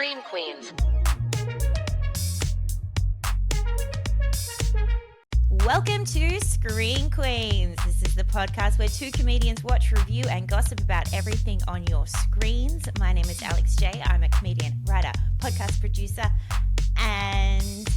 Scream Queens. Welcome to Screen Queens. This is the podcast where two comedians watch, review, and gossip about everything on your screens. My name is Alex J. I'm a comedian, writer, podcast producer, and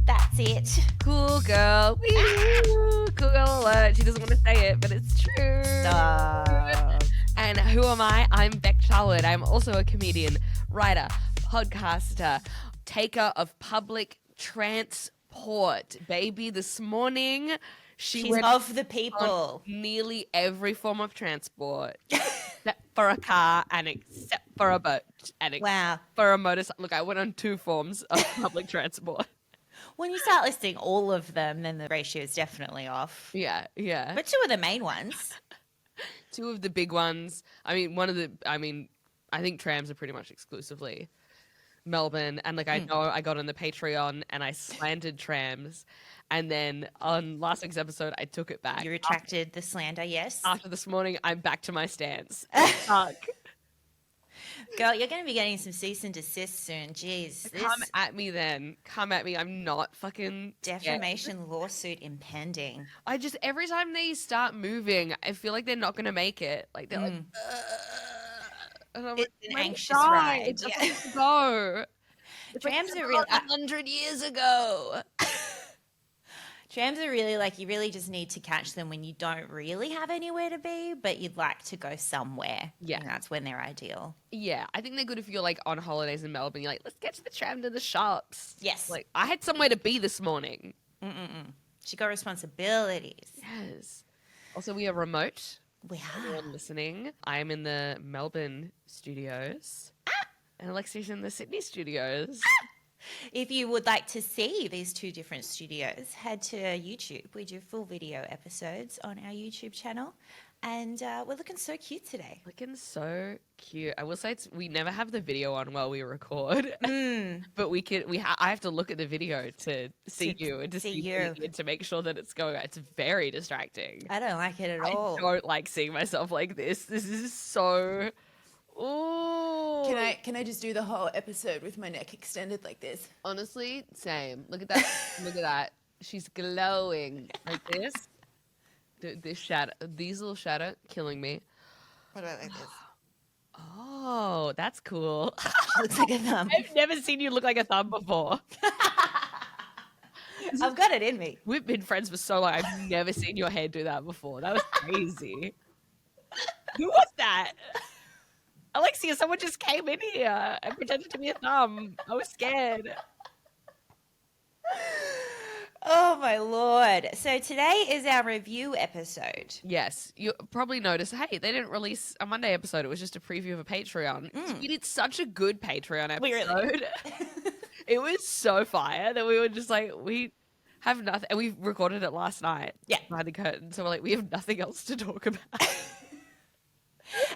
that's it. Cool girl. Woo! Cool girl alert. She doesn't want to say it, but it's true. Stop. And who am I? I'm Beck Charlotte. I'm also a comedian, writer, podcaster, taker of public transport. Baby, this morning She's went of the people. on nearly every form of transport except for a car and except for a boat and Wow. for a motorcycle. Look, I went on two forms of public transport. When you start listing all of them, then the ratio is definitely off. Yeah. But two of the main ones. Two of the big ones. I think trams are pretty much exclusively Melbourne. And I know I got on the Patreon and I slandered trams. And then on last week's episode, I took it back. You retracted the slander, yes. After this morning, I'm back to my stance. Fuck. Girl, you're going to be getting some cease and desist soon. Jeez. Come at me then. Come at me. I'm not fucking Defamation lawsuit impending. every time they start moving, I feel like they're not going to make it. Like they're like, and I'm It's like, an "Let it anxious die. ride, It doesn't yeah. go. It's Trams like are real. 100 years ago. Trams are really like you really just need to catch them when you don't really have anywhere to be, but you'd like to go somewhere. Yeah. And that's when they're ideal. Yeah, I think they're good if you're like on holidays in Melbourne. You're like, let's get to the tram to the shops. Yes. Like I had somewhere to be this morning. She got responsibilities. Yes. Also, we are remote. We are. Everyone listening. I'm in the Melbourne studios. And Alexia's in the Sydney studios. If you would like to see these two different studios, head to YouTube. We do full video episodes on our YouTube channel. And we're looking so cute today. Looking so cute. I will say we never have the video on while we record, but I have to look at the video to see you and to see you and to make sure that it's going. It's very distracting. I don't like it at all. I don't like seeing myself like this. This is so. Ooh. Can I just do the whole episode with my neck extended like this? Honestly, same. Look at that. Look at that. She's glowing like this. This shadow, these little shadow, killing me. What about like this? Oh, that's cool. She looks like a thumb. I've never seen you look like a thumb before. I've got it in me. We've been friends for so long. I've never seen your hair do that before. That was crazy. Who was that? Alexia, someone just came in here and pretended to be a thumb. I was scared. Oh, my Lord. So today is our review episode. Yes, you probably noticed, hey, they didn't release a Monday episode. It was just a preview of a Patreon. We did such a good Patreon episode. We really It was so fire that we were just like, we have nothing. And we recorded it last night. Yeah. Behind the curtain. So we're like, we have nothing else to talk about.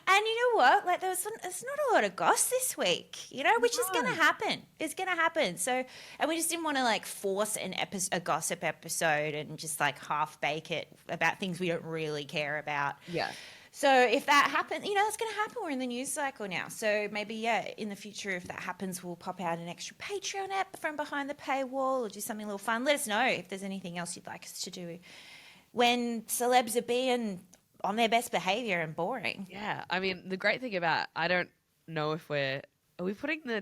And you know what? Like, there's not a lot of goss this week, which is going to happen. It's going to happen. So, and we just didn't want to like force a gossip episode and just like half bake it about things we don't really care about. Yeah. So if that happens, that's going to happen. We're in the news cycle now. So maybe, in the future, if that happens, we'll pop out an extra Patreon app from behind the paywall or do something a little fun. Let us know if there's anything else you'd like us to do when celebs are being on their best behavior and boring. Yeah. I mean, the great thing about, I don't know if are we putting the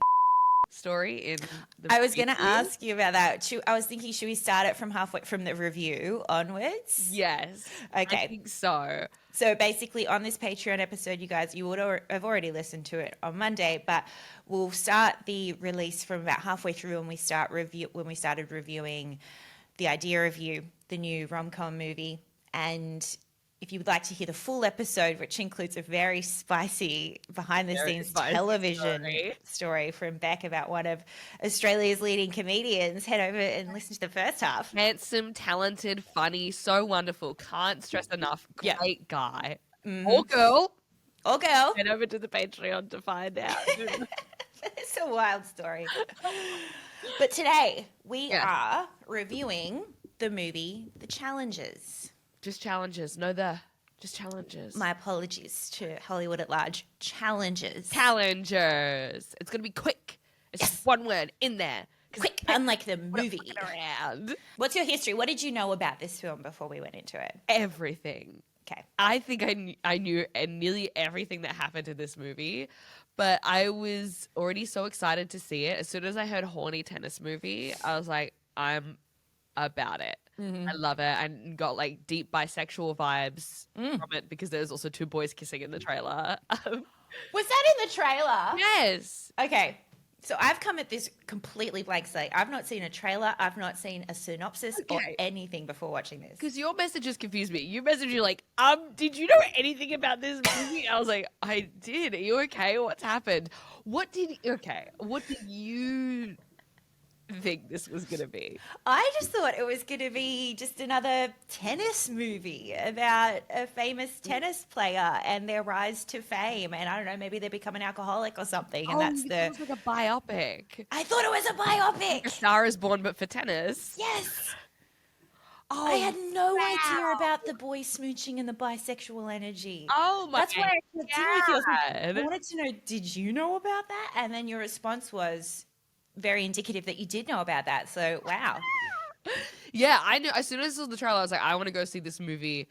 story in the I was going to preview? ask you about that. I was thinking, should we start it from halfway from the review onwards? Yes. Okay. I think so. So basically on this Patreon episode, you guys, you would have already listened to it on Monday, but we'll start the release from about halfway through when we started reviewing The Idea Review, the new rom-com movie. And if you would like to hear the full episode, which includes a very spicy behind-the-scenes television story from Beck about one of Australia's leading comedians, head over and listen to the first half. Handsome, talented, funny, so wonderful. Can't stress enough. Yeah. Great guy. Or girl. Or girl. Head over to the Patreon to find out. It's a wild story. But today we are reviewing the movie The Challengers. Just challenges. Just challenges. My apologies to Hollywood at large. Challengers. Challengers. It's going to be quick It's Yes. just one word in there. Quick, unlike the movie. Around. What's your history? What did you know about this film before we went into it? Everything. Okay. I think I knew nearly everything that happened in this movie, but I was already so excited to see it. As soon as I heard horny tennis movie, I was like, I'm about it. I love it, and got like deep bisexual vibes from it because there's also two boys kissing in the trailer. Was that in the trailer? Yes. Okay. So I've come at this completely blank slate. I've not seen a trailer. I've not seen a synopsis or Okay. anything before watching this. Because your messages confused me. You messaged you like, did you know anything about this movie? I was like, I did. Are you okay? What's happened? What did you think this was gonna be? I just thought it was going to be just another tennis movie about a famous tennis player and their rise to fame. And I don't know, maybe they become an alcoholic or something. And that's you thought it was like a biopic. I thought it was a biopic. A Star is Born, but for tennis. Yes. Oh, I had no wow. idea about the boy smooching and the bisexual energy. Oh my That's why I checked in with you. I was like, God. I wanted to know, did you know about that? And then your response was very indicative that you did know about that. So, wow. Yeah, I knew. As soon as I saw the trailer, I was like, I want to go see this movie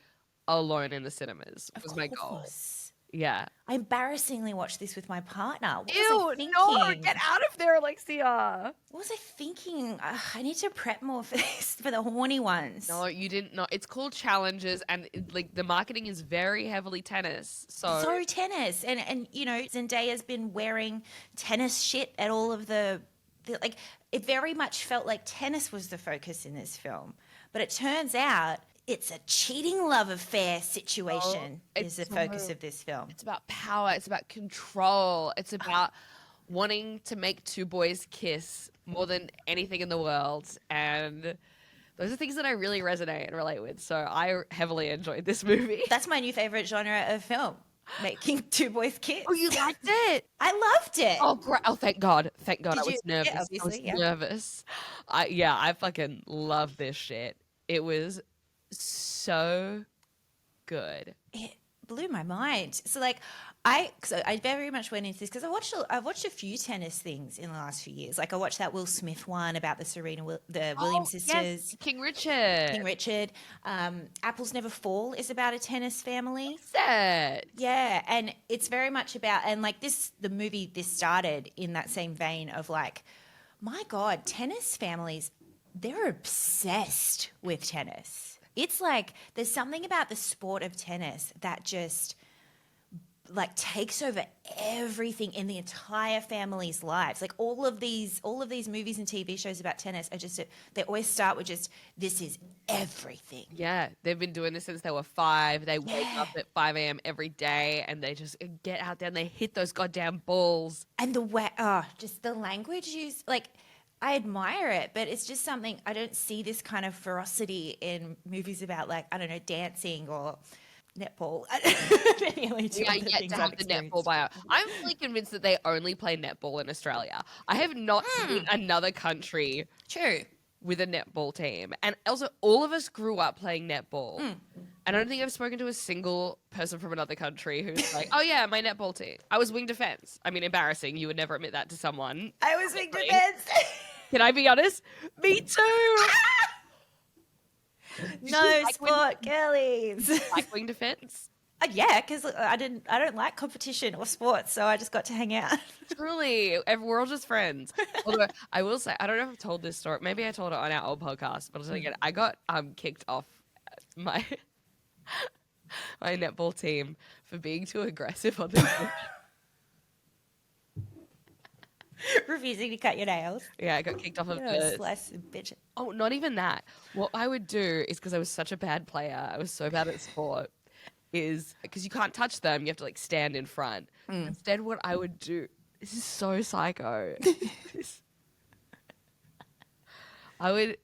alone in the cinemas. Was my goal. course. Yeah. I embarrassingly watched this with my partner. What was Ew, I thinking? no, get out of there, Alexia. What was I thinking? I need to prep more for this, for the horny ones. No, you didn't know. It's called Challenges, and like the marketing is very heavily tennis. So tennis. And you know, Zendaya's been wearing tennis shit at all of the like, it very much felt like tennis was the focus in this film. But it turns out it's a cheating love affair situation is the focus of this film. it's about power. It's about control. It's about wanting to make two boys kiss more than anything in the world. And those are things that I really resonate and relate with. So I heavily enjoyed this movie. That's my new favorite genre of film, making two boys kiss. Oh, you liked it? I loved it. Oh, great. Oh, thank God. Thank God. Did I was you? nervous. Yeah, obviously, I was yeah. nervous. I fucking love this shit. It was so good. It blew my mind. So like I very much went into this because I've watched a few tennis things in the last few years. Like I watched that Will Smith one about the Williams sisters. Yes, King Richard. King Richard. Apples Never Fall is about a tennis family. Set. Yeah, and it's very much about, and like the movie started in that same vein of like, my God, tennis families, they're obsessed with tennis. It's like there's something about the sport of tennis that just like takes over everything in the entire family's lives. Like all of these movies and TV shows about tennis are just, they always start with just, this is everything. Yeah, they've been doing this since they were 5. They wake up at 5 a.m. every day and they just get out there and they hit those goddamn balls. And the way, just the language used, like, I admire it, but it's just something, I don't see this kind of ferocity in movies about, like, I don't know, dancing or netball. We are yet to have the netball buyout. I'm really convinced that they only play netball in Australia. I have not seen another country True. with a netball team. And also, all of us grew up playing netball. And I don't think I've spoken to a single person from another country who's like, oh yeah, my netball team. I was wing defense. I mean, embarrassing. You would never admit that to someone. I was wing defense. Can I be honest? Me too. No sport, girlies. Like wing defense? Yeah, because I don't like competition or sports, so I just got to hang out. Truly, we're all just friends. Although I will say, I don't know if I've told this story. Maybe I told it on our old podcast, but I'll tell you again. I got kicked off my my netball team for being too aggressive on the pitch. Refusing to cut your nails. Yeah, I got kicked off of You're a the. slice of bitch. Oh, not even that. What I would do is because I was such a bad player, I was so bad at sport, is because you can't touch them, you have to like stand in front. Instead, what I would do, this is so psycho. I would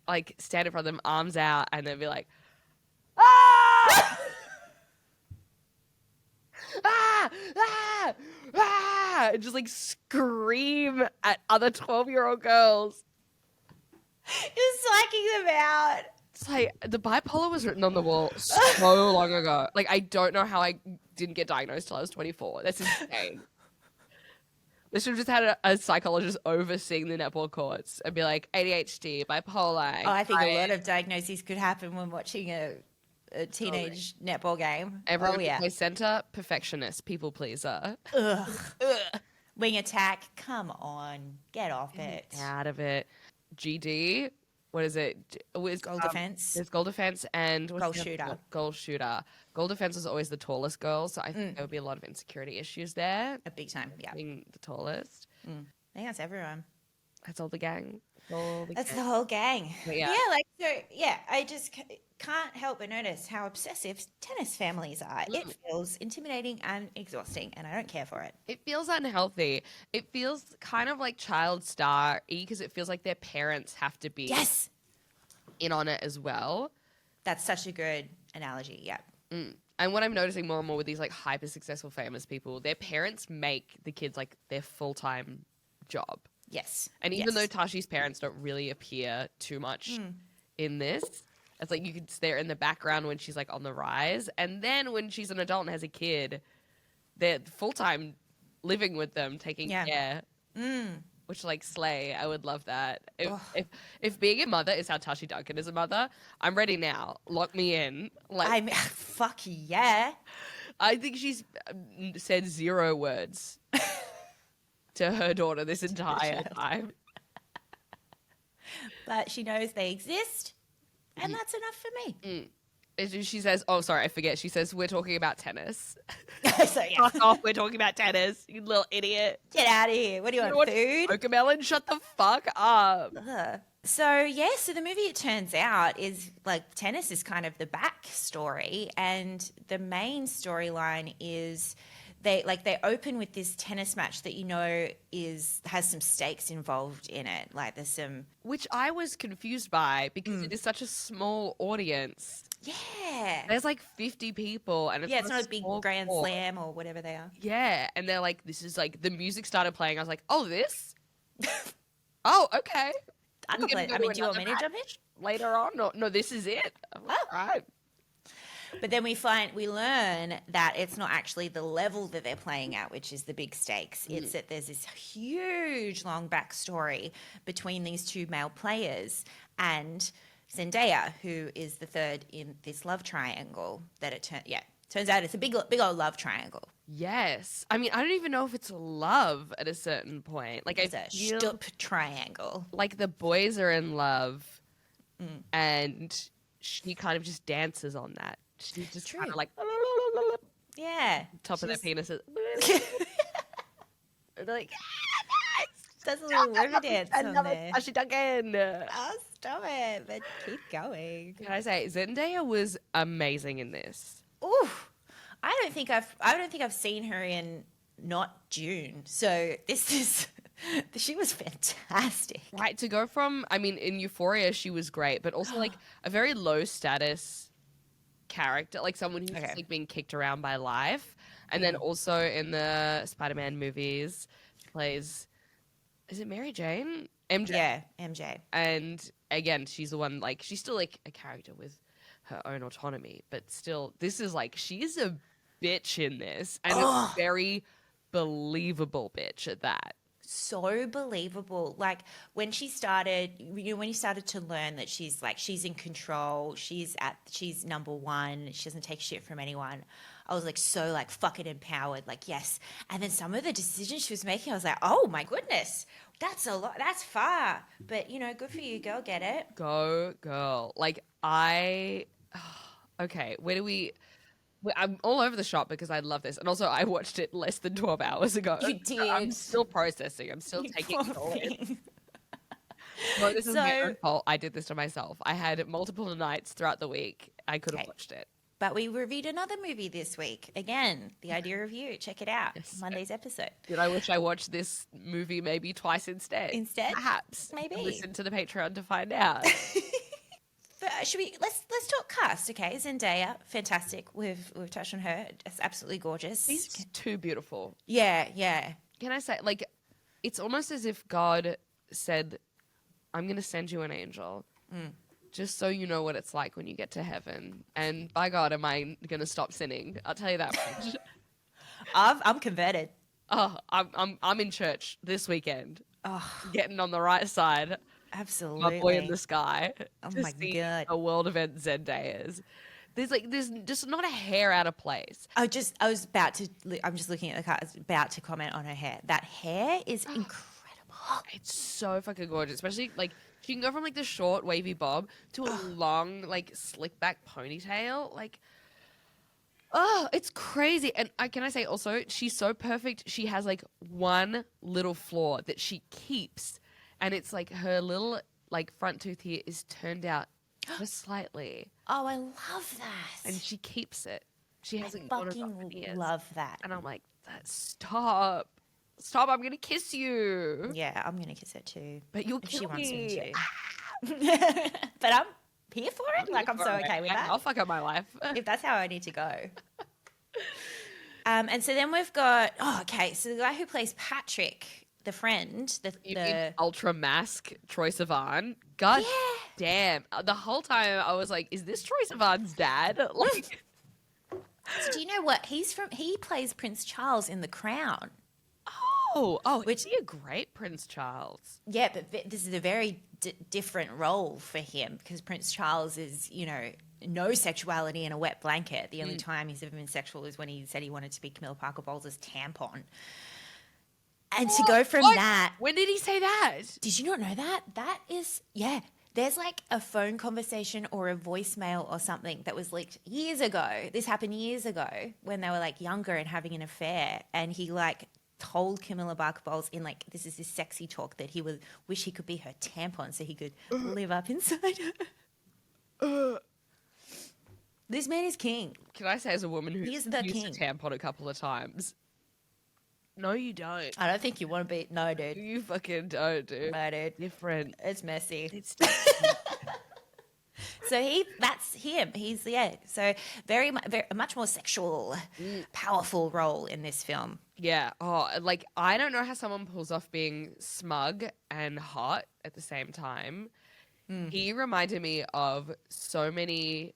like stand in front of them, arms out, and then be like, ah! Ah! Ah! Ah! And just like scream at other 12-year-old girls. You're psyching them out. It's like the bipolar was written on the wall so long ago. Like I don't know how I didn't get diagnosed till I was 24. That's insane. They should have just had a psychologist overseeing the netball courts and be like, ADHD, bipolar. Oh, I think a lot anxiety. of diagnoses could happen when watching a teenage netball game. Everyone Oh, yeah. play center, perfectionist, people pleaser. Ugh. Wing attack. Come on. Get off it. Out of it. GD, what is it? Goal defense. There's goal defense and what's Goal the other shooter. one? Goal shooter. Goal defense is always the tallest girl, so I think there would be a lot of insecurity issues there. A big time. Yeah. Being the tallest. I think that's everyone. That's all the gang. All the That's gang. the whole gang. But yeah. I just can't help but notice how obsessive tennis families are. It feels intimidating and exhausting, and I don't care for it. It feels unhealthy. It feels kind of like child star-y because it feels like their parents have to be Yes, in on it as well. that's such a good analogy. Yeah. And what I'm noticing more and more with these like hyper successful famous people, their parents make the kids like their full-time job. Yes. And even yes. though Tashi's parents don't really appear too much in this, it's like you could they're in the background when she's like on the rise, and then when she's an adult and has a kid, they're full time living with them, taking care. Which like slay, I would love that. If being a mother is how Tashi Duncan is a mother, I'm ready now. Lock me in. Like I'm fuck yeah. I think she's said 0 words to her daughter this entire time. But she knows they exist, and that's enough for me. She says, oh, sorry, I forget. She says, we're talking about tennis. So yeah, Fuck off, we're talking about tennis, you little idiot. get out of here. What do you want? Food? Cocomelon, shut the fuck up. Ugh. So the movie, it turns out, is like tennis is kind of the backstory, and the main storyline is they open with this tennis match that has some stakes involved in it. Like there's some Which I was confused by because it is such a small audience. There's like 50 people, and it's not a big small grand court. slam or whatever they are. Yeah, and they're like, this is like, the music started playing. I was like, oh, this? Oh, okay. I can play. I mean, do you want me to jump in? Later on? No, this is it. All right. But then we learn that it's not actually the level that they're playing at, which is the big stakes. It's that there's this huge long backstory between these two male players and Zendaya, who is the third in this love triangle. Turns out it's a big old love triangle. Yes. I mean, I don't even know if it's love at a certain point. Like, It's I a feel stup triangle. like the boys are in love and she kind of just dances on that. She's just kind of like Yeah. top of their penises. They're like, Does a little river dance on there. Tashi Duncan. Oh, stop it. But keep going. Can I say Zendaya was amazing in this? Ooh. I don't think I've seen her in not June. So she was fantastic. Right, to go from, I mean, in Euphoria she was great, but also like a very low status character, like someone who's just like being kicked around by life. And then also in the Spider-Man movies plays, is it Mary Jane? MJ. Yeah, MJ. And again, she's the one, like, she's still like a character with her own autonomy, but still, this is like, she's a bitch in this, and a very believable bitch at that. So believable. Like when she started, when you started to learn that she's in control, she's number one, she doesn't take shit from anyone. I was like so like fucking empowered, like yes. And then some of the decisions she was making, I was like, oh my goodness, that's a lot, that's far. But good for you, girl, get it. Go girl. Like okay, where do we? I'm all over the shop because I love this, and also I watched it less than 12 hours ago. You did. So I'm still processing. I'm still taking it all in. No, this is my own fault. I did this to myself. I had multiple nights throughout the week. I could have watched it. But we reviewed another movie this week. Again, The Idea of You. Check it out. Yes. Monday's episode. Did I wish I watched this movie maybe twice instead? Perhaps. Maybe. Listen to the Patreon to find out. Should we let's talk cast, okay? Zendaya, fantastic. We've touched on her. It's absolutely gorgeous. She's too beautiful. Yeah. Can I say, like, it's almost as if God said, I'm going to send you an angel just so you know what it's like when you get to heaven. And by God, am I going to stop sinning? I'll tell you that much. I'm converted. I'm in church this weekend, Oh, getting on the right side. My boy in absolutely. the sky Oh to my see God. a world event Zendayas. There's just not a hair out of place. I was about to, I'm just looking at the card, I was about to comment on her hair. That hair is incredible. It's so fucking gorgeous, especially like she can go from like the short wavy bob to a long like slick back ponytail. Like, oh, it's crazy. And can I say also, she's so perfect. She has like one little flaw that she keeps, and it's like her little like front tooth here is turned out just slightly, Oh, I love that. and she keeps it. She I hasn't got it up fucking in years. love that. And I'm like, stop, stop! I'm gonna kiss you, Yeah, I'm going to kiss it too. but you'll If she kill wants me me. to. But I'm here for it. Like, I'm so Alright, okay with yeah, that. I'll fuck up my life. If that's how I need to go. And so then we've got, okay, so the guy who plays Patrick, the friend, You mean Ultra Mask Troye Sivan? God Yeah. damn. The whole time I was like, is this Troye Sivan's dad? Like, So do you know what? He plays Prince Charles in The Crown. which is a great Prince Charles. Yeah, but this is a very different role for him because Prince Charles is, no sexuality in a wet blanket. The only time he's ever been sexual is when he said he wanted to be Camilla Parker Bowles' tampon. And to go from that, When did he say that? did you not know that? That is, yeah. There's like a phone conversation or a voicemail or something that was leaked years ago. This happened years ago when they were like younger and having an affair. And he like told Camilla Parker Bowles in like, this is this sexy talk that he would wish he could be her tampon so he could live up inside her. This man is king. Can I say, as a woman who He is the used king. a tampon a couple of times, no, you don't. I don't think you want to be, no, dude. You fucking don't, dude. No, dude. Different. It's messy. It's So that's him. He's, yeah. So very, a much more sexual, powerful role in this film. Yeah. Oh, like I don't know how someone pulls off being smug and hot at the same time. He reminded me of so many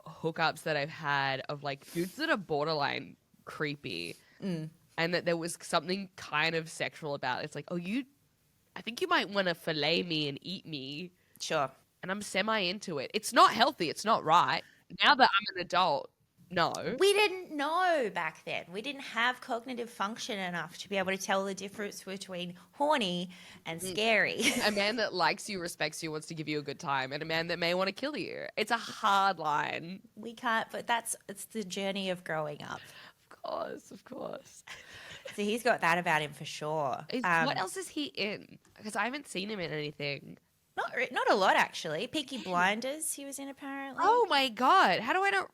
hookups that I've had of like dudes that are borderline creepy, and that there was something kind of sexual about it. It's like, I think you might want to fillet me and eat me, Sure. and I'm semi into it. It's not healthy. It's not right. Now that I'm an adult, no. We didn't know back then. We didn't have cognitive function enough to be able to tell the difference between horny and scary. A man that likes you, respects you, wants to give you a good time, and a man that may want to kill you. It's a hard line. We can't, but it's the journey of growing up. Of course. So he's got that about him for sure. What else is he in? Because I haven't seen him in anything. Not a lot, actually. Peaky Blinders he was in, apparently. Oh my god! How do I not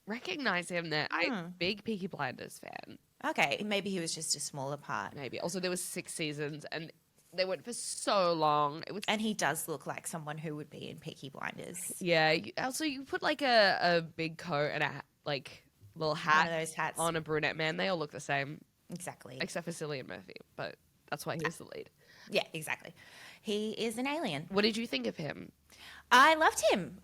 recognize him? There, I'm a big Peaky Blinders fan. Okay, maybe he was just a smaller part. Maybe. Also, there was 6 seasons, and they went for so long. It was. And he does look like someone who would be in Peaky Blinders. Yeah. Also, you put like a big coat and a like little hat One of those hats. on a brunette man. They all look the same, Exactly. except for Cillian Murphy. But that's why he's the lead. Yeah, exactly. He is an alien. What did you think of him? I loved him.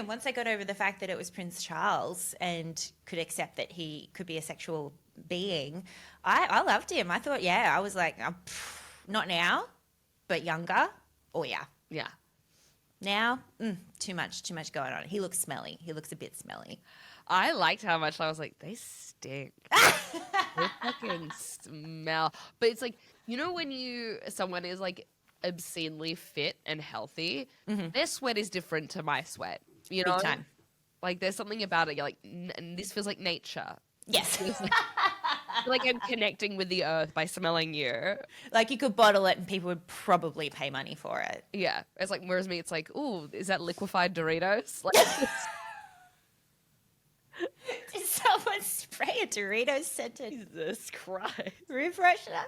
Once I got over the fact that it was Prince Charles and could accept that he could be a sexual being, I loved him. I thought, yeah, I was like, not now, but younger. Oh, yeah. Yeah. Now, too much going on. He looks smelly. He looks a bit smelly. I liked how much I was like, they stink. They fucking smell. But it's like, when someone is like obscenely fit and healthy, their sweat is different to my sweat. You know? Big time. Like there's something about it. You're like, this feels like nature. Yes. Like I'm connecting with the earth by smelling you. Like you could bottle it and people would probably pay money for it. Yeah. It's like, whereas me, it's like, ooh, is that liquefied Doritos? Like, Did someone spray a Doritos scented Jesus Christ. room freshener?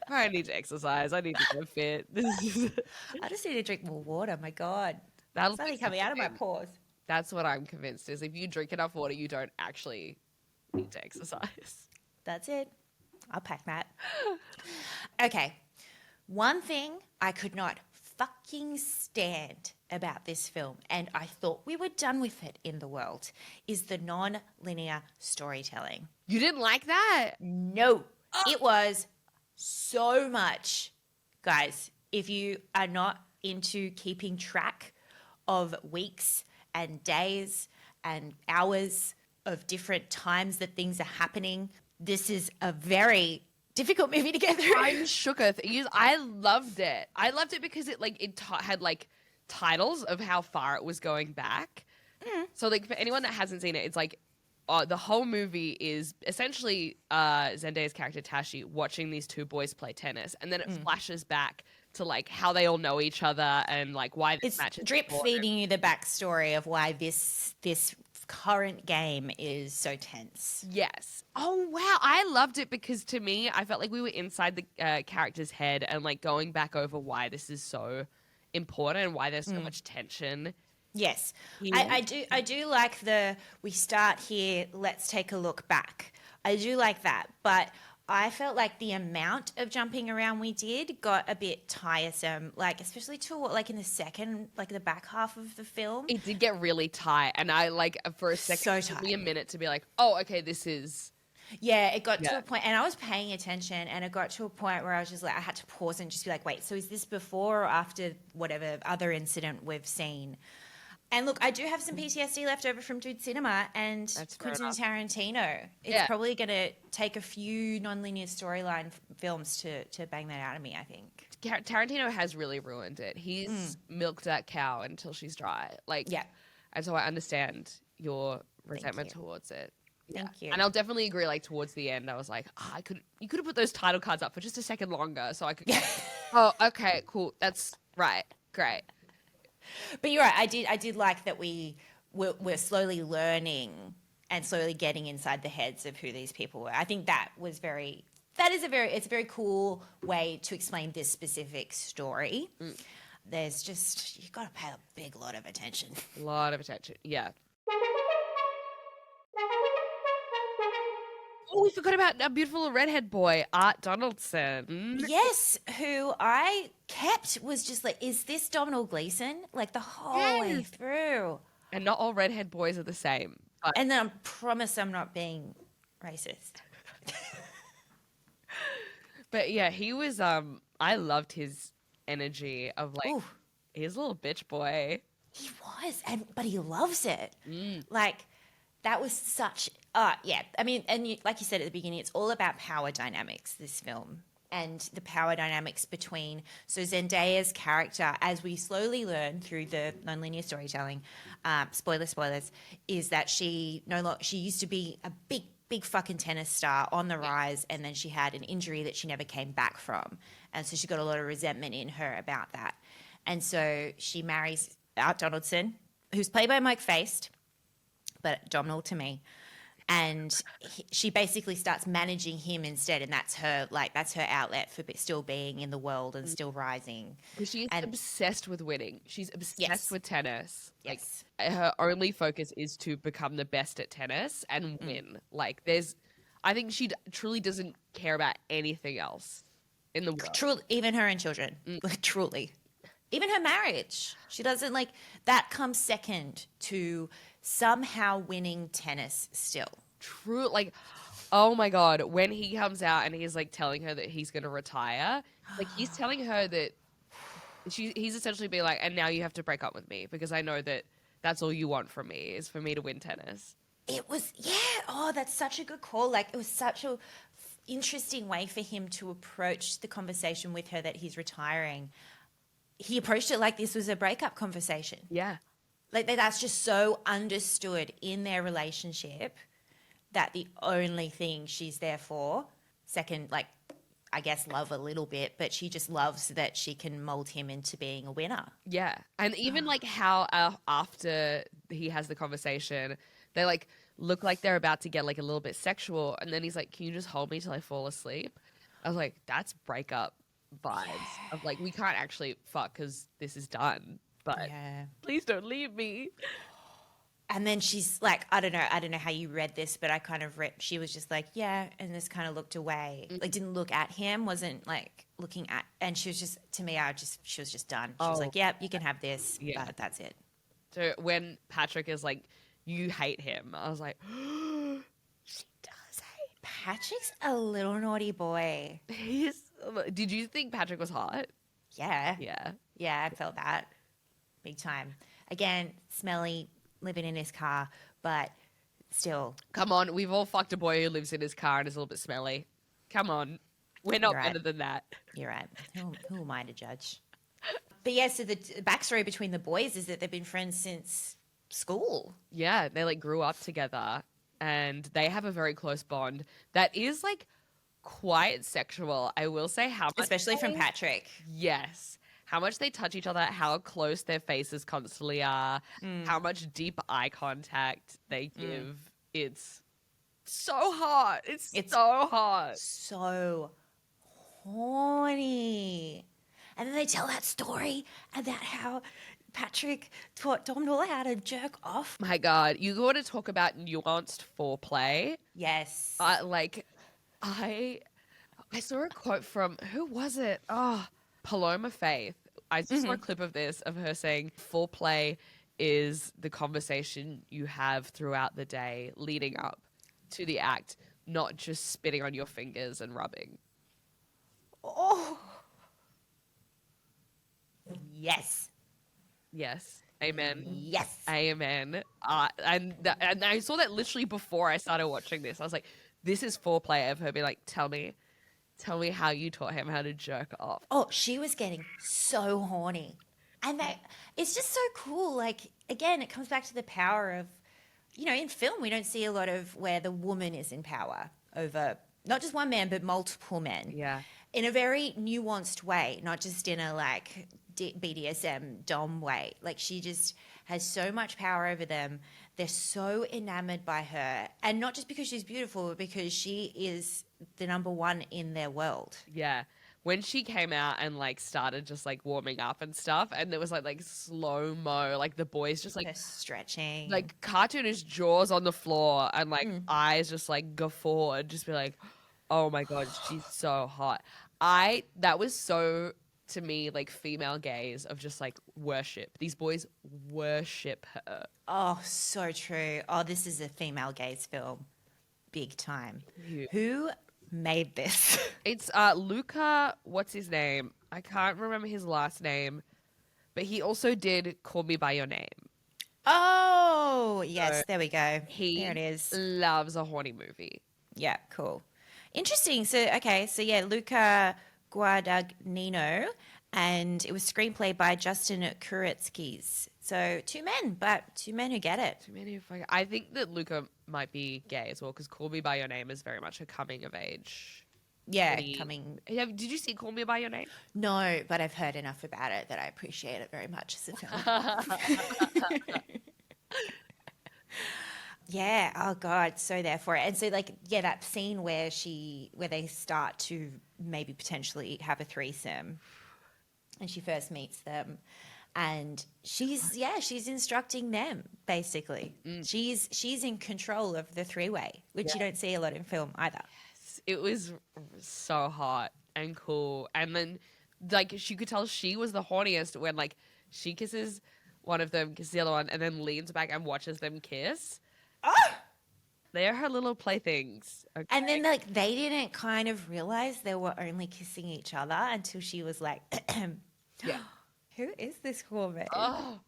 I need to exercise. I need to get fit. I just need to drink more water. My God. That'll It's only fix coming out of my everything. pores. That's what I'm convinced is if you drink enough water, you don't actually need to exercise. That's it. I'll pack that. Okay. One thing I could not fucking stand about this film, and I thought we were done with it in the world, is the non-linear storytelling. You didn't like that? No. It was so much, guys. If you are not into keeping track of weeks and days and hours of different times that things are happening, this is a very difficult movie to get through. I'm shooketh. I loved it. I loved it because it had like titles of how far it was going back. So like for anyone that hasn't seen it, it's like the whole movie is essentially Zendaya's character Tashi watching these two boys play tennis, and then it flashes back to like how they all know each other and like why this It's match is drip important. feeding you the backstory of why this current game is so tense. Yes. Oh wow, I loved it because to me, I felt like we were inside the character's head and like going back over why this is so important and why there's so much tension. Yes, Yeah. I do like we start here, let's take a look back. I do like that, but I felt like the amount of jumping around we did got a bit tiresome, like especially in the second, like the back half of the film. It did get really tight, and I like for a second, So it took me a tight. minute to be like, oh, okay, this is Yeah, it got to Yeah. a point, and I was paying attention, and it got to a point where I was just like, I had to pause and just be like, wait, so is this before or after whatever other incident we've seen? And look, I do have some PTSD left over from Dude Cinema and That's fair Quentin enough. Tarantino. It's Yeah. probably going to take a few non-linear storyline films to bang that out of me, I think. Tarantino has really ruined it. He's milked that cow until she's dry. Like, Yeah. and so I understand your resentment you. towards it. Thank you. And I'll definitely agree. Like towards the end, I was like, you could have put those title cards up for just a second longer, so I could. Oh, okay, cool. That's right. Great. But you're right. I did like that we're slowly learning and slowly getting inside the heads of who these people were. I think it's a very cool way to explain this specific story. There's just, you got to pay a big lot of attention. A lot of attention. Yeah. Oh, we forgot about our beautiful redhead boy, Art Donaldson. Yes, who I kept was just like, is this Domhnall Gleeson? Like the whole way Yes. through. And not all redhead boys are the same. But And then I promise I'm not being racist. But yeah, he was I loved his energy of like Ooh. he's a little bitch boy. He was, but he loves it. Like that was such. Yeah. I mean, like you said at the beginning, it's all about power dynamics. This film and the power dynamics between Zendaya's character, as we slowly learn through the nonlinear storytelling. Spoilers, is that she used to be a big fucking tennis star on the rise, and then she had an injury that she never came back from, and so she got a lot of resentment in her about that, and so she marries Art Donaldson, who's played by Mike Feist, but Domhnall to me. And she basically starts managing him instead, and that's her outlet for still being in the world and still rising. Because she's And- obsessed with winning. She's obsessed Yes. with tennis. Yes. Like her only focus is to become the best at tennis and win. Like I think she truly doesn't care about anything else in the world. Truly, even her and children, like truly, even her marriage, she doesn't like that. Comes second to somehow winning tennis. Still, True, like, oh my god, when he comes out and he's like telling her that he's gonna retire, like he's telling her that he's essentially being like, and now you have to break up with me because I know that that's all you want from me is for me to win tennis. it was Oh, that's such a good call. Like it was such a interesting way for him to approach the conversation with her that he's retiring. He approached it like this was a breakup conversation. Yeah. Like that's just so understood in their relationship that the only thing she's there for, second, like I guess love a little bit, but she just loves that she can mold him into being a winner. Yeah. And even like how after he has the conversation, they like look like they're about to get like a little bit sexual. And then he's like, can you just hold me till I fall asleep? I was like, that's breakup vibes of like, we can't actually fuck because this is done. But Yeah. please don't leave me. And then she's like, I don't know how you read this, but I kind of read, she was just like, yeah, and just kind of looked away. Like didn't look at him, wasn't like looking at, and she was just, to me, she was just done. She was Oh. like, yep, you can have this, Yeah. but that's it. So when Patrick is like, you hate him, I was like, she does hate Patrick's a little naughty boy. Did you think Patrick was hot? Yeah. Yeah. Yeah, I felt that big time. Again, smelly, living in his car, but still, Come on, we've all fucked a boy who lives in his car and is a little bit smelly. Come on. We're not You're right. better than that. you're right. Who am I to judge? But yeah, so the backstory between the boys is that they've been friends since school. Yeah, they like grew up together and they have a very close bond that is like quite sexual. I will say how much Especially from Patrick. Yes. How much they touch each other, how close their faces constantly are, how much deep eye contact they give. It's so hot. It's so hot. So horny. And then they tell that story about how Patrick taught Dom Dolla how to jerk off. My God, you got to talk about nuanced foreplay. Yes. I saw a quote from who was it? Oh, Paloma Faith. I just saw a clip of this of her saying foreplay is the conversation you have throughout the day leading up to the act, not just spitting on your fingers and rubbing. Oh. Yes. Yes. Amen. Yes. Amen. And I saw that literally before I started watching this. I was like, this is foreplay of her being like, tell me how you taught him how to jerk off. Oh, she was getting so horny. And that it's just so cool. Like, again, it comes back to the power of, in film, we don't see a lot of where the woman is in power over not just one man, but multiple men. Yeah. In a very nuanced way, not just in a like BDSM Dom way. Like, she just has so much power over them. They're so enamored by her. And not just because she's beautiful, but because she is the number one in their world. Yeah. When she came out and like started just like warming up and stuff, and there was like slow mo, like the boys just like They're stretching. like cartoonish jaws on the floor and like eyes just like guffawed, just be like, oh my God, she's so hot. That was so to me like female gaze of just like worship. These boys worship her. Oh, so true. Oh, this is a female gaze film. Big time. Yeah. Who made this? It's Luca, what's his name? I can't remember his last name, but he also did Call Me By Your Name. Oh, yes, So there we go. He There it is. loves a horny movie. Yeah, cool. Interesting. So, yeah, Luca Guadagnino, and it was screenplay by Justin Kuretskis. So two men who get it. Too many I think that Luca might be gay as well, because Call Me By Your Name is very much a coming of age. Yeah, Yeah, did you see Call Me By Your Name? No, but I've heard enough about it that I appreciate it very much as a film. Yeah. Oh God. So there for it. And so that scene where they start to maybe potentially have a threesome, and she first meets them, and she's instructing them basically. She's in control of the three-way, which you don't see a lot in film either. It was so hot and cool. And then she could tell she was the horniest when she kisses one of them, kisses the other one, and then leans back and watches them kiss. They're her little playthings. Okay? And then they didn't kind of realize they were only kissing each other until she was like, yeah. Who is this woman? Oh,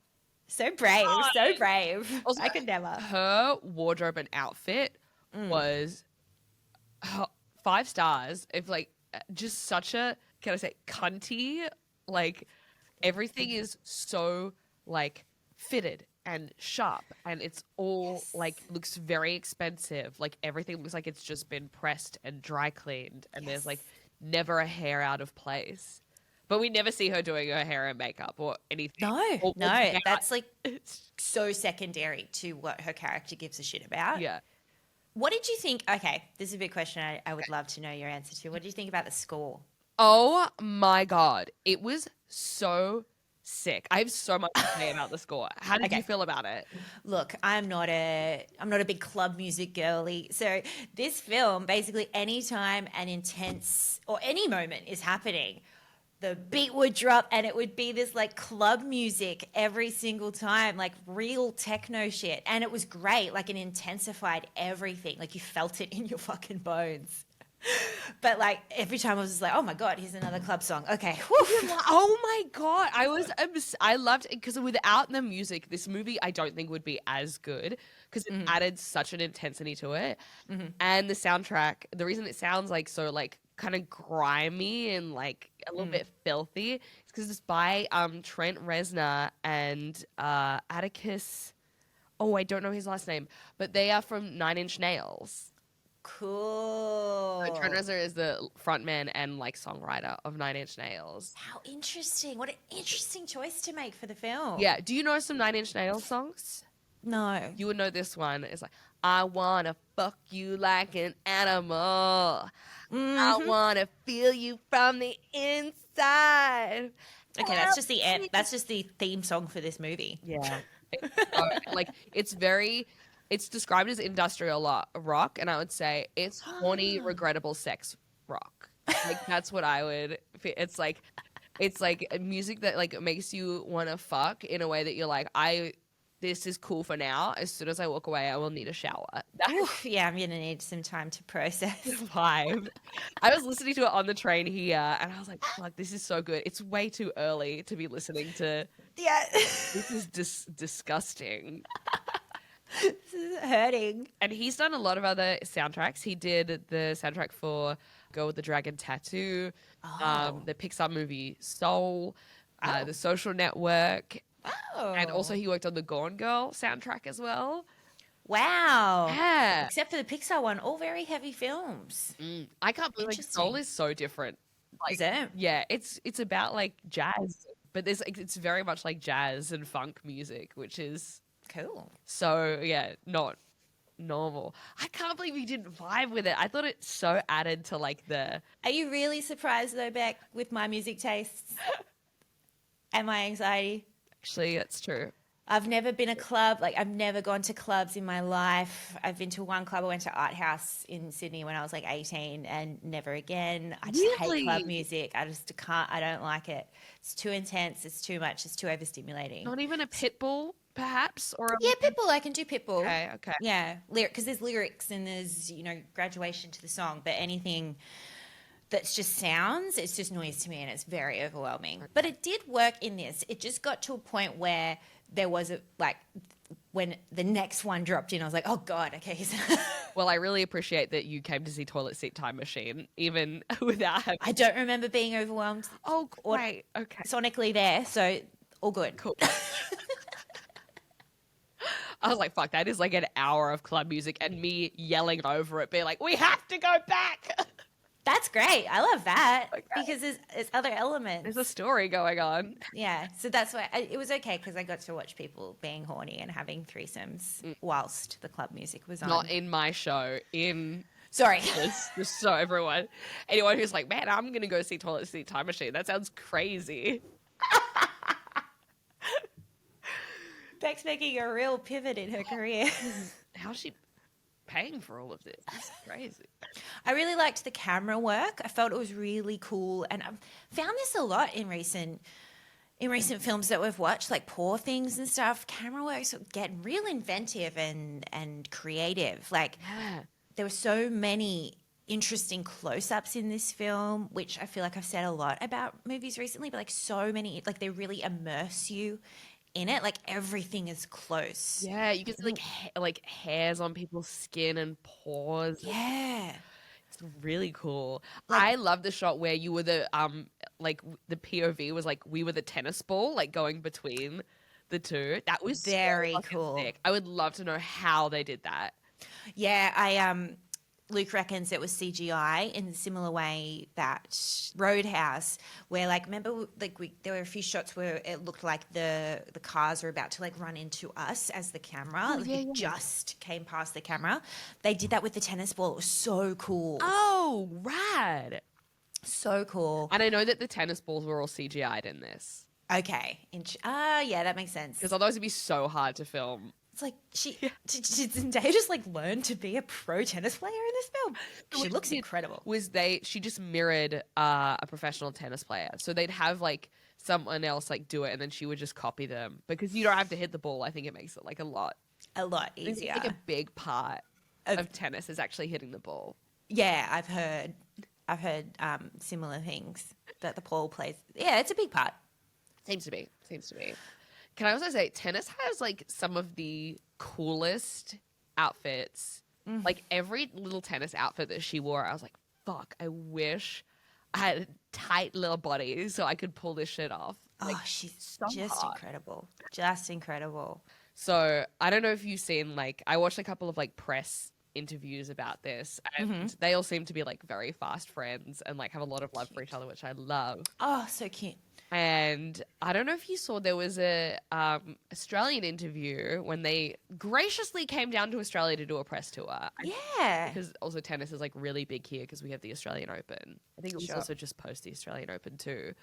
So brave, so brave. Also, I could never. Her wardrobe and outfit was 5 stars. If just such a, can I say, cunty, everything is so fitted and sharp, and it's all looks very expensive. Everything looks like it's just been pressed and dry cleaned, and there's never a hair out of place. But we never see her doing her hair and makeup or anything. No, that's so secondary to what her character gives a shit about. Yeah. What did you think? Okay, this is a big question I would love to know your answer to. What did you think about the score? Oh my God. It was so sick. I have so much to say about the score. How did you feel about it? Look, I'm not a big club music girly. So this film, basically anytime an intense or any moment is happening, the beat would drop and it would be this like club music every single time, like real techno shit. And it was great. Like it intensified everything. Like you felt it in your fucking bones. But like every time I was just like, oh my God, here's another club song. Okay. Whew. Oh my God. I loved it because without the music, this movie I don't think would be as good because it added such an intensity to it. And the soundtrack, the reason it sounds like so like kind of grimy and like a little bit filthy is because it's by Trent Reznor and Atticus. Oh, I don't know his last name, but they are from Nine Inch Nails. Cool. So Trent Reznor is the frontman and like songwriter of Nine Inch Nails. How interesting. What an interesting choice to make for the film. Yeah. Do you know some Nine Inch Nails songs? No. You would know this one. It's like, I wanna fuck you like an animal. I wanna feel you from the inside. Okay, that's just the theme song for this movie. Yeah. Like it's described as industrial rock, and I would say it's horny, regrettable sex rock. Like that's what I would. It's like music that like makes you want to fuck in a way that you're like, this is cool for now. As soon as I walk away, I will need a shower. Oof, yeah, I'm gonna need some time to process. Vibe. I was listening to it on the train here, and I was like, fuck, this is so good. It's way too early to be listening to. Yeah. This is disgusting. This is hurting. And he's done a lot of other soundtracks. He did the soundtrack for Girl with the Dragon Tattoo, the Pixar movie Soul, The Social Network, and also he worked on the Gone Girl soundtrack as well. Wow. Yeah. Except for the Pixar one, all very heavy films. I can't believe like, Soul is so different. Like, Is it? Yeah, it's about like jazz, but there's like, it's very much like jazz and funk music, which is Cool. so yeah, not normal. I can't believe you didn't vibe with it. I thought it so added to like the. Are you really surprised though, Beck, with my music tastes and my anxiety? Actually, that's true. I've never been a club. Like I've never gone to clubs in my life. I've been to one club. I went to Art House in Sydney when I was like 18 and never again. I just hate club music. I just can't. I don't like it. It's too intense. It's too much. It's too overstimulating. Not even a Pitbull, perhaps, or Yeah, Pitbull. I can do Pitbull. Okay. Yeah, because there's lyrics and there's graduation to the song. But anything that's just sounds, it's just noise to me and it's very overwhelming. But it did work in this. It just got to a point where there was when the next one dropped in, I was like, oh God, okay. Well, I really appreciate that you came to see Toilet Seat Time Machine, even without having. I don't remember being overwhelmed. Oh, great. Okay. Sonically there, so all good. Cool. I was like, fuck, that is like an hour of club music and me yelling over it, being like, we have to go back. That's great. I love that Okay. because there's other elements. There's a story going on. Yeah, so that's why it was okay because I got to watch people being horny and having threesomes whilst the club music was on. Not in my show, in Sorry. just so everyone, anyone who's like, man, I'm gonna go see Toilet Seat Time Machine. That sounds crazy. Beck's making a real pivot in her career. How's she paying for all of this? That's crazy. I really liked the camera work. I felt it was really cool, and I've found this a lot in recent films that we've watched, like Poor Things and stuff. Camera work's getting real inventive and creative. Like there were so many interesting close-ups in this film, which I feel like I've said a lot about movies recently, but like so many, like they really immerse you in it. Like everything is close. Yeah, you can see like hairs on people's skin and pores. Yeah. It's really cool. I love the shot where you were the like the POV was like we were the tennis ball like going between the two. That was Very so fucking cool. sick. I would love to know how they did that. Yeah, Luke reckons it was CGI in a similar way that Roadhouse, where like remember like there were a few shots where it looked like the cars were about to like run into us as the camera. Like it just came past the camera. They did that with the tennis ball. It was so cool. Oh, rad. So cool. And I know that the tennis balls were all CGI'd in this. Okay. Yeah, that makes sense. Because otherwise it'd be so hard to film It's like did Zendaya just like learn to be a pro tennis player in this film? She What looks she did incredible. Was she just mirrored a professional tennis player. So they'd have like someone else like do it and then she would just copy them because you don't have to hit the ball. I think it makes it like a lot Easier. It's like a big part of tennis is actually hitting the ball. Yeah, I've heard similar things that the ball plays. Yeah, it's a big part. Seems to be. Can I also say tennis has like some of the coolest outfits. Like every little tennis outfit that she wore, I was like, fuck, I wish I had a tight little body so I could pull this shit off. Like, She's so just hot. incredible. Just incredible. So I don't know if you've seen like I watched a couple of like press interviews about this and they all seem to be like very fast friends and like have a lot of love for each other, which I love. Oh, so cute. And I don't know if you saw there was a Australian interview when they graciously came down to Australia to do a press tour. Yeah. Because also tennis is like really big here because we have the Australian Open. I think it was also just post the Australian Open too.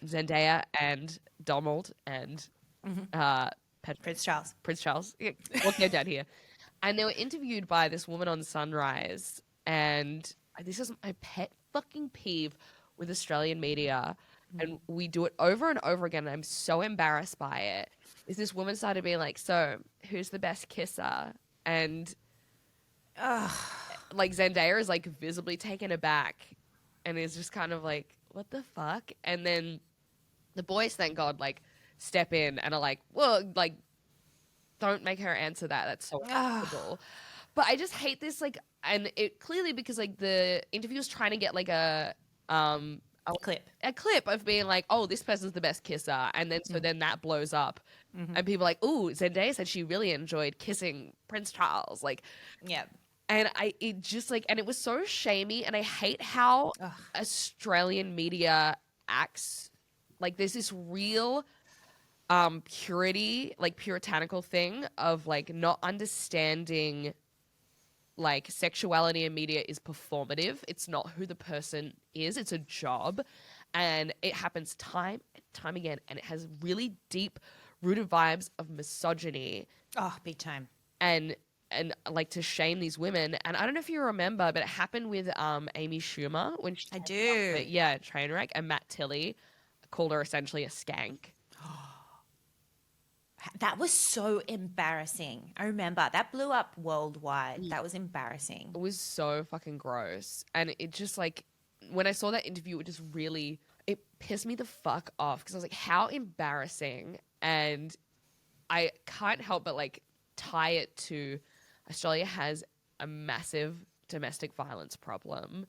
Zendaya and Donald and Prince Charles. Prince Charles. Yeah, walking down here. And they were interviewed by this woman on Sunrise. And this is my pet fucking peeve with Australian media. And we do it over and over again. And I'm so embarrassed by it. Is this woman started being like, so who's the best kisser? And like Zendaya is like visibly taken aback and is just kind of like, what the fuck? And then the boys, thank God, like step in and are like, well, like, don't make her answer that. That's so uncomfortable. But I just hate this, like, and it clearly because like the interview was trying to get like a clip of being like, oh, this person's the best kisser, and then so then that blows up, and people are like, ooh, Zendaya said she really enjoyed kissing Prince Charles, like, Yeah. and it just like, and it was so shamey, and I hate how Australian media acts. Like, there's this real purity, like puritanical thing of like not understanding like sexuality in media is performative. It's not who the person is. It's a job. And it happens time and time again. And it has really deep rooted vibes of misogyny. Oh, big time. And like to shame these women. And I don't know if you remember, but it happened with Amy Schumer when she I do. Yeah, Trainwreck, and Matt Tilley called her essentially a skank. That was so embarrassing. I remember that blew up worldwide. That was embarrassing. It was so fucking gross. And it just like, when I saw that interview, it just really, it pissed me the fuck off because I was like, how embarrassing. And I can't help but like tie it to Australia has a massive domestic violence problem.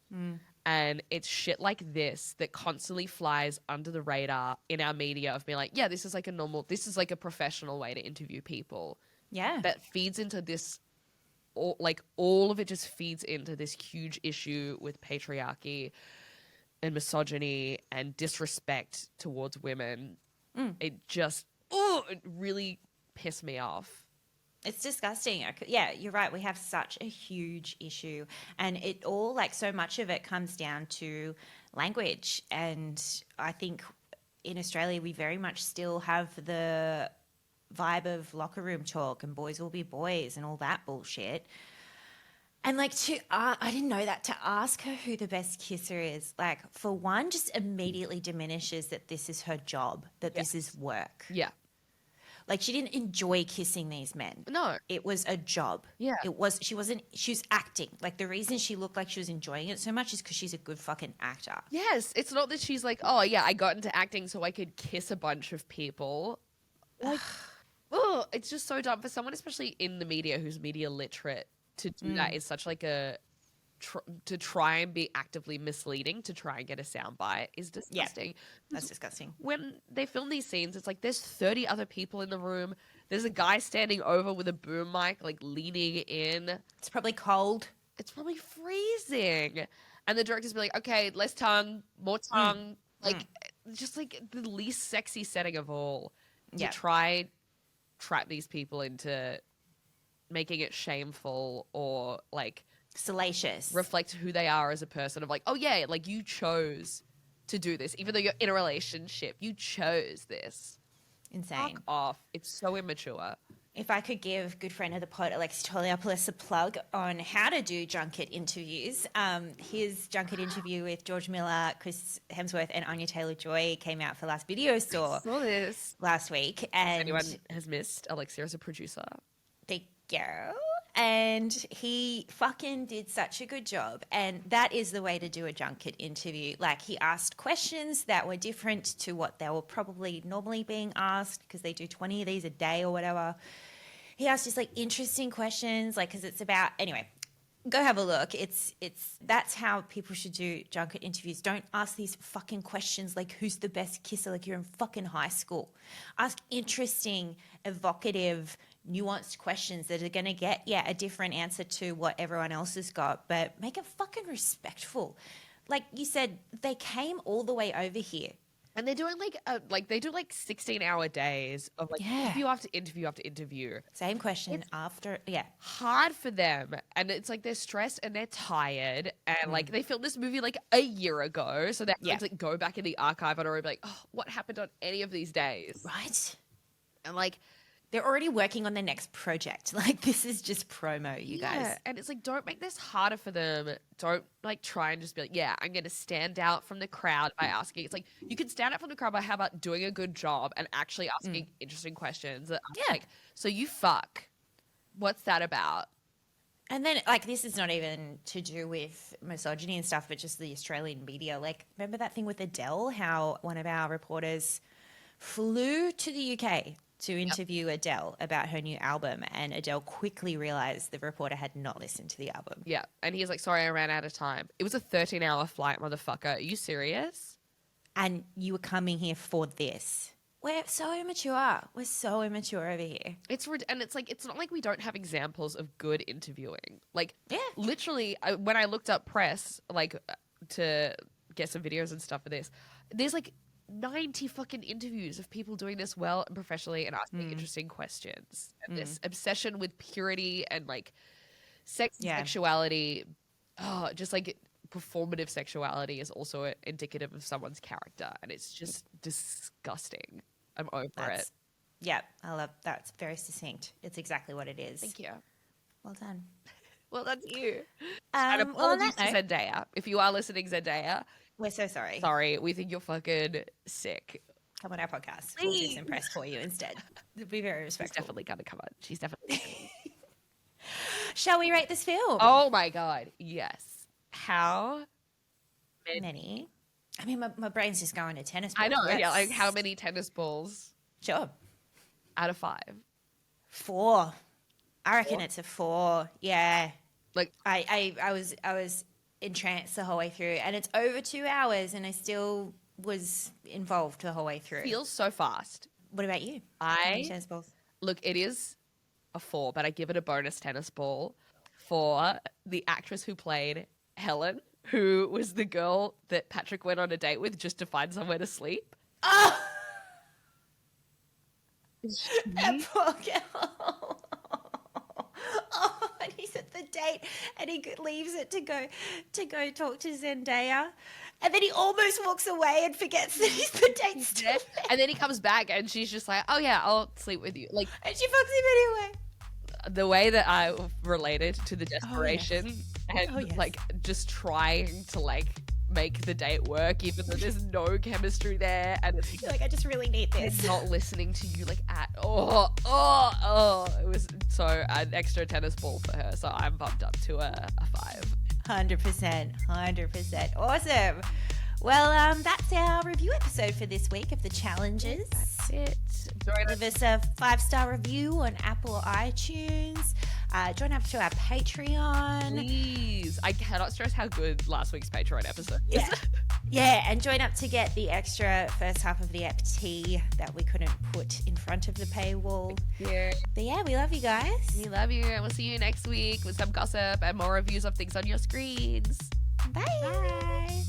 And it's shit like this that constantly flies under the radar in our media of being like, yeah, this is like a professional way to interview people. Yeah. That feeds into this, all of it just feeds into this huge issue with patriarchy and misogyny and disrespect towards women. It just, it really pissed me off. It's disgusting. Yeah, you're right. We have such a huge issue. And it all, like, so much of it comes down to language. And I think in Australia, we very much still have the vibe of locker room talk and boys will be boys and all that bullshit. And, like, I didn't know that, to ask her who the best kisser is, like, for one, just immediately diminishes that this is her job, that this is work. Yeah. Like, she didn't enjoy kissing these men. No. It was a job. Yeah. She was acting. Like, the reason she looked like she was enjoying it so much is because she's a good fucking actor. Yes. It's not that she's like, oh, yeah, I got into acting so I could kiss a bunch of people. Like, it's just so dumb for someone, especially in the media who's media literate, to do that is such like to try and be actively misleading to try and get a soundbite is disgusting. That's disgusting. When they film these scenes, it's like there's 30 other people in the room. There's a guy standing over with a boom mic, like leaning in. It's probably cold. It's probably freezing. And the director's be like, okay, less tongue, more tongue. Like, just like the least sexy setting of all. To trap these people into making it shameful or like salacious, reflect who they are as a person of like, oh yeah, like you chose to do this even though you're in a relationship, you chose this. Insane. Fuck off. It's so immature. if I could give good friend of the pod, Alexis Toliopoulos, a plug on how to do junket interviews. His junket interview with George Miller, Chris Hemsworth, and Anya Taylor-Joy came out for Last Video Store Saw this. last week. And Anyone has missed, Alexia is a producer. they go. And he fucking did such a good job. And that is the way to do a junket interview. Like, he asked questions that were different to what they were probably normally being asked, because they do 20 of these a day or whatever. He asked just like interesting questions, like, because it's about, anyway, go have a look. That's how people should do junket interviews. Don't ask these fucking questions like, who's the best kisser, like you're in fucking high school. Ask interesting, evocative, nuanced questions that are going to get, a different answer to what everyone else has got, but make it fucking respectful. Like you said, they came all the way over here. And they're doing they do 16-hour days of interview after interview after interview. Same question after, Hard for them, and it's like they're stressed and they're tired, and like they filmed this movie like a year ago, so they have to like go back in the archive and already be like, oh, what happened on any of these days? Right. And like, they're already working on the next project. Like, this is just promo, you guys. And it's like, don't make this harder for them. Don't like try and just be like, I'm going to stand out from the crowd by asking. It's like, you can stand out from the crowd by how about doing a good job and actually asking interesting questions. That like, so you fuck. What's that about? And then, like, this is not even to do with misogyny and stuff, but just the Australian media. Like, remember that thing with Adele, how one of our reporters flew to the UK to interview Adele about her new album, and Adele quickly realized the reporter had not listened to the album. Yeah, and he's like, sorry, I ran out of time. It was a 13-hour flight, motherfucker. Are you serious? And you were coming here for this. We're so immature. We're so immature over here. And it's like, it's not like we don't have examples of good interviewing. Like, literally, when I looked up press, like, to get some videos and stuff for this, there's like 90 fucking interviews of people doing this well and professionally and asking interesting questions. And this obsession with purity and like sex and sexuality, just like performative sexuality is also indicative of someone's character, and it's just disgusting. I'm over it. Yeah, I love that. It's very succinct. It's exactly what it is. Thank you. Well done. Well, that's you. And apologies to Zendaya. If you are listening, Zendaya, we're so sorry. Sorry, we think you're fucking sick. Come on our podcast. We'll do some press for you instead. It'll be very respectful. She's definitely going to come on. She's definitely Shall we rate this film? Oh my God, yes. How many? I mean, my brain's just going to tennis balls. I know, like how many tennis balls? Sure. Out of 5? 4. I reckon it's a 4. Yeah. Like I was entranced the whole way through, and it's over 2 hours, and I still was involved the whole way through. Feels so fast. What about you? Tennis balls. Look, it is a 4, but I give it a bonus tennis ball for the actress who played Helen, who was the girl that Patrick went on a date with just to find somewhere to sleep. Oh, that poor girl. Oh, and he's at the date, and he leaves it to go talk to Zendaya, and then he almost walks away and forgets that he's the date still there. And then he comes back, and she's just like, "Oh yeah, I'll sleep with you." Like, and she fucks him anyway. The way that I related to the desperation and like just trying to like make the date work, even though there's no chemistry there, and it's like, I just really need this. Not listening to you like at it was so an extra tennis ball for her. So I'm bumped up to a 5. 100%. Awesome. Well, that's our review episode for this week of the challenges. That's it. Give us a 5-star review on Apple or iTunes. Join up to our Patreon. Please. I cannot stress how good last week's Patreon episode is. Yeah, and join up to get the extra first half of the ep tea that we couldn't put in front of the paywall. Yeah. But yeah, we love you guys. We love you, and we'll see you next week with some gossip and more reviews of things on your screens. Bye.